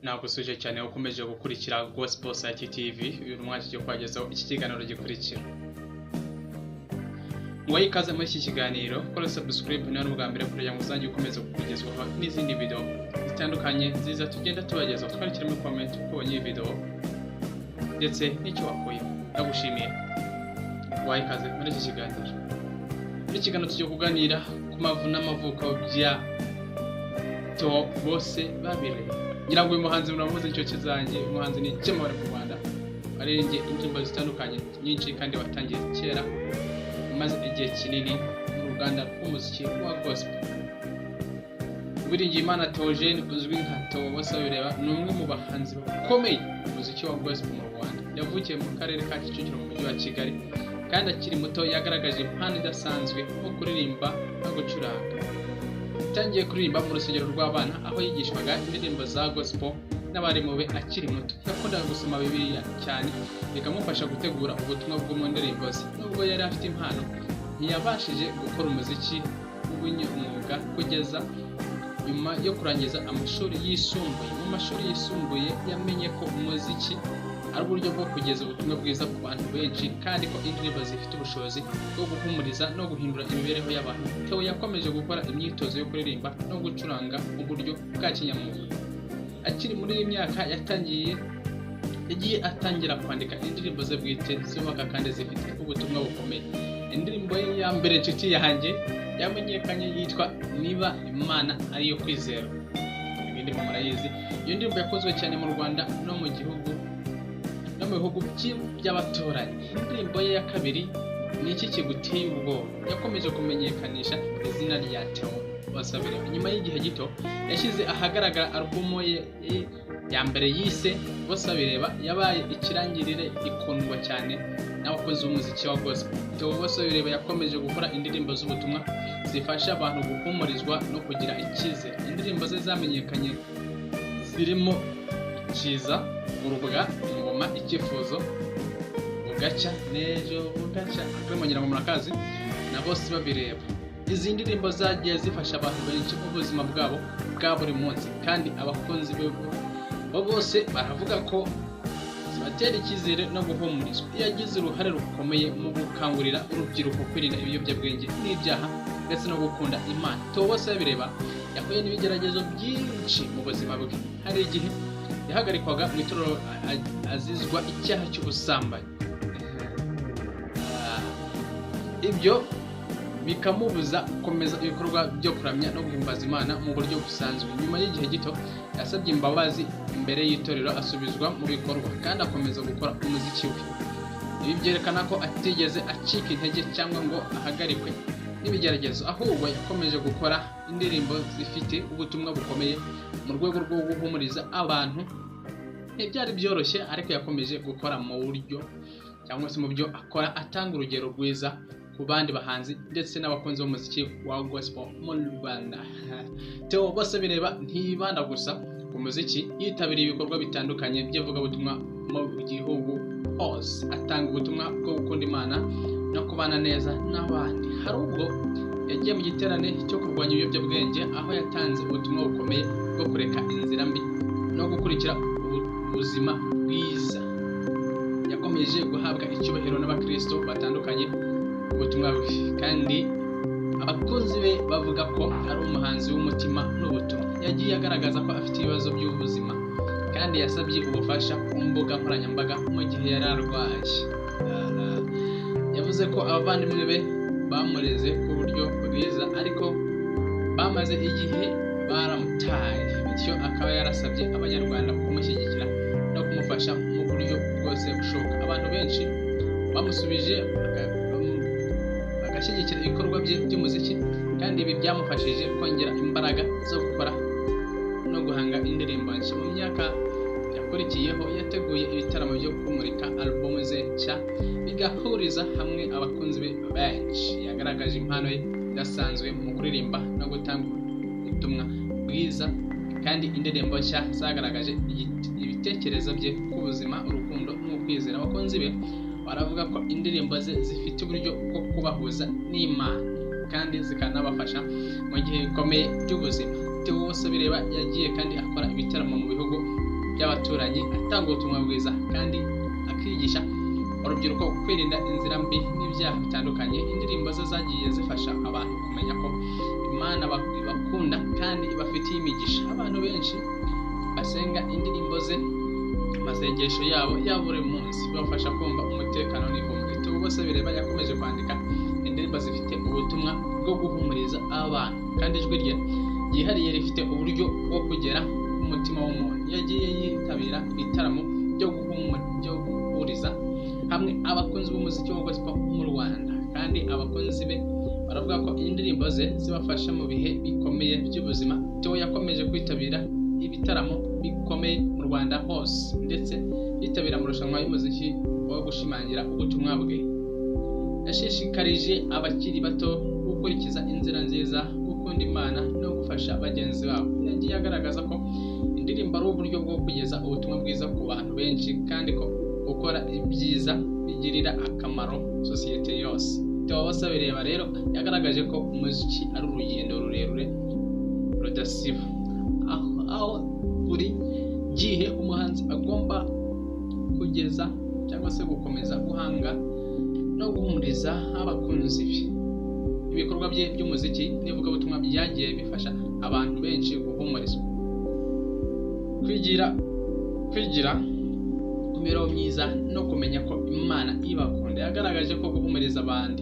nagusuje cyane ukomeje gukurikira Gospel Site TV. Uyu mwaka cyo kwagezaho iki kiganiro gikurikira. Mwayi kaze muri iki kiganiro, kora subscribe niba n'ubwa mbere kugira ngo uzajye ukomeza kugezwaho n'izindi video zitandukanye nziza tugenda tubagezaho. Twandikira muri comment uko ubonye iyi video ndetse n'icyo wakuye. Ndagushimiye. Mwayi kaze muri iki kiganiro. Muri kiganiro tugiye kuganira ku mavu n'amavuko bya Theo Bosebabireba. Ngira ngo uyu muhanzi muramuzi inshoke zanjye, umuhanzi ni cyamara mu Rwanda. Arenge indirimbo zitandukanye nyinshi kandi watangiye kera, maze igihe kinini mu Rwanda rw'umuziki wa gospel. Uwiringiyimana Theogene uzwi nka Theo Bosebabireba ni umwe mu bahanzi bakomeye mu muziki wa gospel mu Rwanda. Yavukiye mu karere ka Kicukiro mu mujyi wa Kigali, kandi akiri muto yagaragaje impano idasanzwe nko kuririmba no gucuranga. Yatangiye kuririmba mu rusengero rw'abana aho yigishwaga indirimbo za gospel n'abarimu be akiri muto. Yakundaga gusoma Bibiliya cyane, bikamufasha gutegura ubutumwa bwo mu ndirimbo ze. Nubwo yari afite impano, ntiyabashije gukora umuziki w'ubunyamwuga kugeza nyuma yo kurangiza amashuri yisumbuye. Mu mashuri yisumbuye yamenye ko umuziki ari uburyo bwo kugeza ubutumwa bwiza ku bantu benshi, kandi ko indirimbo zifite ubushobozi bwo guhumuriza no guhindura imibereho y'abantu. Theo yakomeje gukora imyitozo yo kuririmba no gucuranga mu buryo bwa kinyamwuga. Akiri muri iyi myaka yagiye atangira kwandika indirimbo ze bwite zubaka kandi zifite ubutumwa bukomeye. Indirimbo ye ya mbere nshuti yanjye yamenyekanye yitwa Niba Imana Ariyo Kwizera. Ibindi murayizi. Iyo ndirimbo yakozwe cyane mu Rwanda no mu bihugu by'abaturanyi. Indirimbo ye ya kabiri ni Iki Kiguteye Ubwoba yakomeje kumenyekanisha izina rya Theo Bosebabireba. Nyuma y'igihe gito yashyize ahagaragara alubumu ye ya mbere yise Bosebabireba, yabaye ikirangirire ikundwa cyane n'abakozi b'umuziki wa gospel. Theo Bosebabireba yakomeje gukora indirimbo z'ubutumwa zifasha abantu guhumurizwa no kugira icyizere. Indirimbo ze zamenyekanye zirimo Kiza, Urubwa, Ingoma, Icyifuzo, Bugacya, N'ejo Bugacya, Kwemonyera mu Murakazi na Bosebabireba. Izi ndirimbo zagiye zifasha abantu benshi mu buzima bwabo bwa buri munsi, kandi abakunzi be bose baravuga ko zibatera icyizere no guhumurizwa. Yagize uruhare rukomeye mu gukangurira urubyiruko kwirinda ibiyobyabwenge n'ibyaha ndetse no gukunda Imana. Theo Bosebabireba yahuye n'ibigeragezo byinshi mu buzima bwe. Hari igihe yahagarikwaga mu itorero azizwa icyaha cy'ubusambanyi. Ibyo bikamubuza gukomeza ibikorwa byo kuramya no guhimbaza Imana mu buryo busanzwe. Nyuma y'igihe gito yasabye imbabazi imbere y'itorero, asubizwa mu bikorwa kandi akomeza gukora umuziki we. Ibi byerekana ko atigeze acika intege cyangwa ngo ahagarikwe n'ibigeragezo, ahubwo yakomeje gukora indirimbo zifite ubutumwa bukomeye mu rwego rwo guhumuriza abantu. Ntibyari byoroshye, ariko yakomeje gukora mu buryo cyangwa se mu byo akora atanga urugero rwiza ku bandi bahanzi ndetse n'abakunzi b'umuziki wa gospel mu Rwanda. Theo Bosebabireba ntibanda gusa ku muziki, yitabiriye ibikorwa bitandukanye by'ivugabutumwa mu gihugu hose, atanga ubutumwa bwo gukunda Imana no kubana neza n'abandi. Hari ubwo yagiye mu giterane cyo kurwanya ibiyobyabwenge, aho yatanze ubutumwa bukomeye bwo kureka inzira mbi no gukurikira ubuzima bwiza. Yakomeje guhabwa icyubahiro n'abakristo batandukanye ubutumwa bwe, kandi abakunzi be bavuga ko ari umuhanzi w'umutima n'ubutumwa. Yagiye agaragaza ko afite ibibazo by'ubuzima, kandi yasabye ubufasha ku mbuga nkoranyambaga mu gihe yari arwaye. Yavuze ko abavandimwe be bamureze ku buryo bwiza, ariko bamaze igihe baramutaye, bityo akaba yarasabye Abanyarwanda kumushyigikira no kumufasha mu buryo bwose bushoboka. Abantu benshi bamusubije bagashyigikira ibikorwa bye by'umuziki, kandi ibi byamufashije kongera imbaraga zo gukora no guhanga indirimbo nshya. Mu myaka yakurikiyeho yateguye ibitaramo byo kumurika alubumu ze nshya, bigahuriza hamwe abakunzi be benshi. Yagaragaje impano ye idasanzwe mu kuririmba no gutanga ubutumwa bwiza, kandi indirimbo nshya zagaragaje ibitekerezo bye ku buzima, urukundo n'ukwizera. Abakunzi be baravuga ko indirimbo ze zifite uburyo bwo kubahuza n'Imana, kandi zikanabafasha mu gihe bikomeye by'ubuzima. Theo Bosebabireba yagiye kandi akora ibitaramo mu bihugu by'abaturanyi, atanga ubutumwa bwiza kandi akigisha urubyiruko kwirinda inzira mbi n'ibyaha bitandukanye. Indirimbo ze zagiye zifasha abantu kumenya ko Imana ibakunda kandi ibafitiye imigisha. Abantu benshi basenga indirimbo ze, amasengesho yabo ya buri munsi bibafasha kumva umutekano n'ihumure. Theo Bosebabireba yakomeje kwandika indirimbo zifite ubutumwa bwo guhumuriza abantu, kandi ijwi rye ryihariye rifite uburyo bwo kugera ku mutima w'umuntu. Yagiye yitabira ibitaramo byo guhumuriza hamwe abakunzi b'umuziki wa gospel mu Rwanda, kandi abakunzi be baravuga ko indirimbo ze zibafasha mu bihe bikomeye by'ubuzima. Theo yakomeje kwitabira ibitaramo bikomeye mu Rwanda hose, ndetse yitabira amarushanwa y'umuziki wo gushimangira ubutumwa bwe. Yashishikarije abakiri bato gukurikiza inzira nziza, gukunda Imana no gufasha bagenzi babo. Yagiye agaragaza ko indirimbo ari uburyo bwo kugeza ubutumwa bwiza ku bantu benshi, kandi ko gukora ibyiza bigirira akamaro sosiyete yose. Theo Bosebabireba rero yagaragaje ko umuziki ari urugendo rurerure rudasiba, aho buri gihe umuhanzi agomba kugeza cyangwa se gukomeza guhanga no guhumuriza abakunzi be. Ibikorwa bye by'umuziki n'ivugabutumwa byagiye bifasha abantu benshi guhumurizwa, kwigira ku mibereho myiza no kumenya ko Imana ibakunda. Yagaragaje ko guhumuriza abandi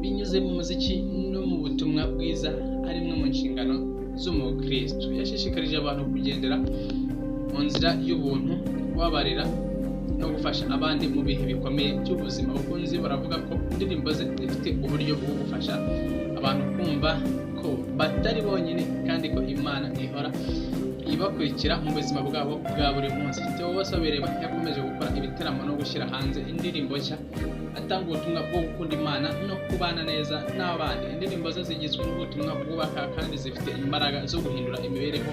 binyuze mu muziki no mu butumwa bwiza ari imwe mu nshingano z'umukristo. Yashishikarije abantu kugendera mu nzira y'ubuntu, kubabarira no gufasha abandi mu bihe bikomeye by'ubuzima. Abakunzi baravuga ko indirimbo ze zifite uburyo bwo gufasha abantu kumva ko batari bonyine, kandi ko Imana ihora ibakurikira mu buzima bwabo bwa buri munsi. Theo Bosebabireba yakomeje gukora ibitaramo no gushyira hanze indirimbo nshya, atanga ubutumwa bwo gukunda Imana no kubana neza n'abandi. Indirimbo ze zigizwe n'ubutumwa bwubaka kandi zifite imbaraga zo guhindura imibereho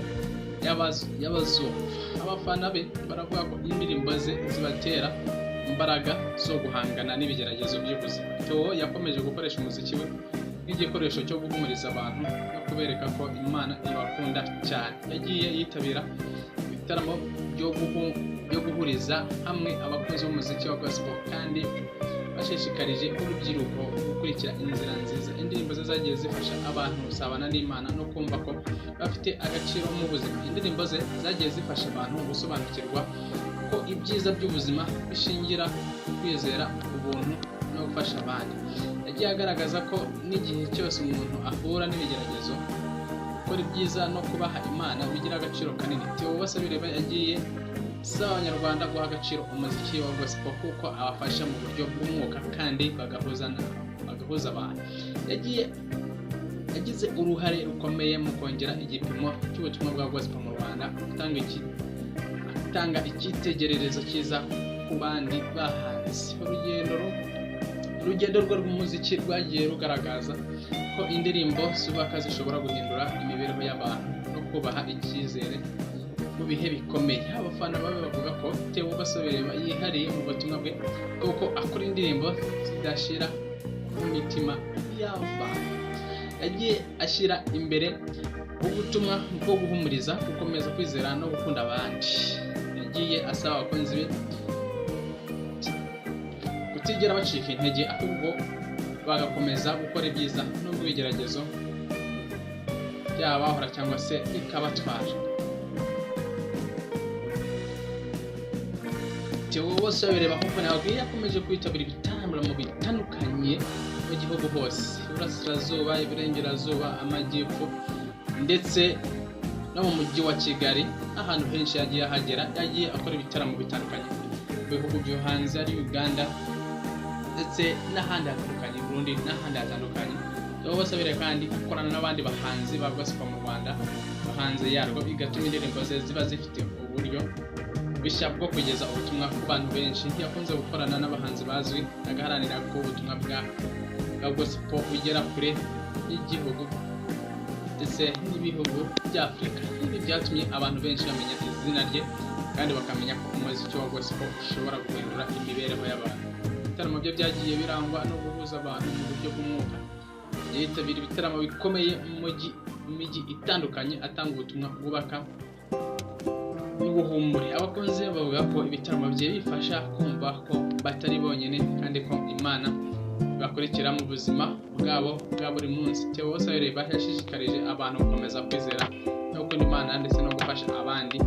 y'abazumva. Abafana be baravuga ko indirimbo ze zibatera imbaraga zo guhangana n'ibigeragezo by'ubuzima. Theo yakomeje gukoresha umuziki we nk'igikoresho cyo guhumuriza abantu no kubereka ko Imana ibakunda cyane. Yagiye yitabira ibitaramo byo guhuriza hamwe abakozi b'umuziki wa gospel, kandi bashishikarije urubyiruko gukurikira inzira nziza. Indirimbo ze zagiye zifasha abantu gusabana n'Imana no kumva ko bafite agaciro mu buzima. Indirimbo ze zagiye zifasha abantu gusobanukirwa ko ibyiza by'ubuzima bishingira ku kwizera, ubuntu no gufasha abandi. Yagiye agaragaza ko n'igihe cyose umuntu ahura n'ibigeragezo, gukora ibyiza no kubaha Imana bigira agaciro kanini. Theo Bosebabireba yagiye asaba Abanyarwanda guha agaciro umuziki wa gospel kuko abafasha mu buryo bw'umwuka kandi bagahuza abantu. Yagize uruhare rukomeye mu kongera igipimo cy'ubutumwa bwa gospel mu Rwanda, atanga icyitegererezo cyiza ku bandi bahanzi. Urugendo rwe rw'umuziki rwagiye rugaragaza ko indirimbo zubaka zishobora guhindura imibereho y'abantu no kubaha icyizere mu bihe bikomeye. Abafana babe bavuga ko Theo Bosebabireba yihariye mu butumwa bwe kuko akora indirimbo zidashira mu mitima y'abantu. Yagiye ashyira imbere ubutumwa bwo guhumuriza, gukomeza kwizera no gukunda abandi. Yagiye asaba abakunzi be kutigera bacika intege, ahubwo bagakomeza gukora ibyiza nubwo ibigeragezo byabahora cyangwa se bikabatwara. Theo Bosebabireba nk'uko nababwiye yakomeje kwitabira ibitaramo bitandukanye mu gihugu hose, Iburasirazuba, Iburengerazuba, Amajyepfo ndetse no mu mujyi wa Kigali. Ahantu henshi yagiye ahagera, yagiye akora ibitaramo bitandukanye mu bihugu byo hanze ari Uganda ndetse n'ahandi hatandukanye, Burundi n'ahandi hatandukanye. Theo Bosebabireba kandi akorana n'abandi bahanzi ba gospel mu Rwanda hanze yarwo, bigatuma indirimbo ze ziba zifite uburyo bishya bwo kugeza ubutumwa ku bantu benshi. Yakunze gukorana n'abahanzi bazwi, agaharanira ko ubutumwa bwa gospel bugera kure y'igihugu ndetse n'ibihugu bya Afurika. Ibi byatumye abantu benshi bamenya izina rye kandi bakamenya ko umuziki wa gospel ushobora guhindura imibereho y'abantu. Ibitaramo bye byagiye birangwa no guhuza abantu mu buryo bw'umwuka. Yitabira ibitaramo bikomeye mu mijyi itandukanye, atanga ubutumwa bwubaka ubuhumbure. Abakunzi bavuga ko ibitaramo bye bifasha kumva ko batari bonyine kandi ko Imana bakurikira mu buzima bwabo bwa buri munsi. Theo Bosebabireba yashishikarije abantu gukomeza kwizera no gukunda Imana ndetse no gufasha abandi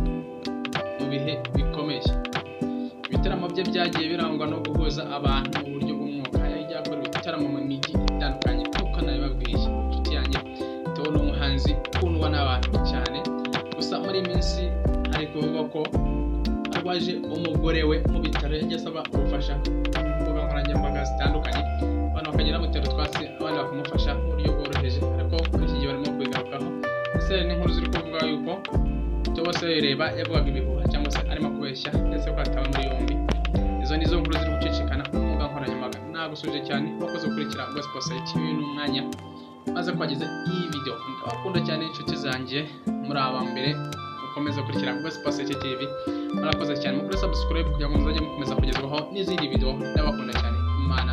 mu bihe bikomeye. Ibitaramo bye byagiye birangwa no guhuza abantu mu buryo bw'umwuka. Yagiye akora ibitaramo mu mijyi itandukanye nk'uko nabibabwiye. Inshuti yanjye Theo ni umuhanzi ukundwa n'abantu cyane, gusa muri iyi minsi hari kuvuga ko arwaje umugore we mu bitaro. Yagiye asaba ubufasha ku mbuga nkoranyambaga zitandukanye, abantu bakagenda bamutera utwatsi, abandi bakamufasha mu buryo bworoheje, ariko kuri iki gihe barimo kubigarukaho. Ese n'inkuru ziri kuvuga yuko Theo Bosebabireba yavugaga ibihuha cyangwa se arimo kubeshya ndetse ko atawe muri yombi. Izo nizo nkuru ziri gucicikana ku mbuga nkoranyambaga. Nagusuje cyane wakoze gukurikira Gospel Site TV n'umwanya maze kwageza iyi video. Ndabakunda cyane inshuti zanjye, muri aba mbere ukomeza gukurikira Gospel Site TV. Murakoze cyane mukore subscribe kugira ngo muzajye mukomeza kugezwaho n'izindi video. Ndabakunda cyane. Imana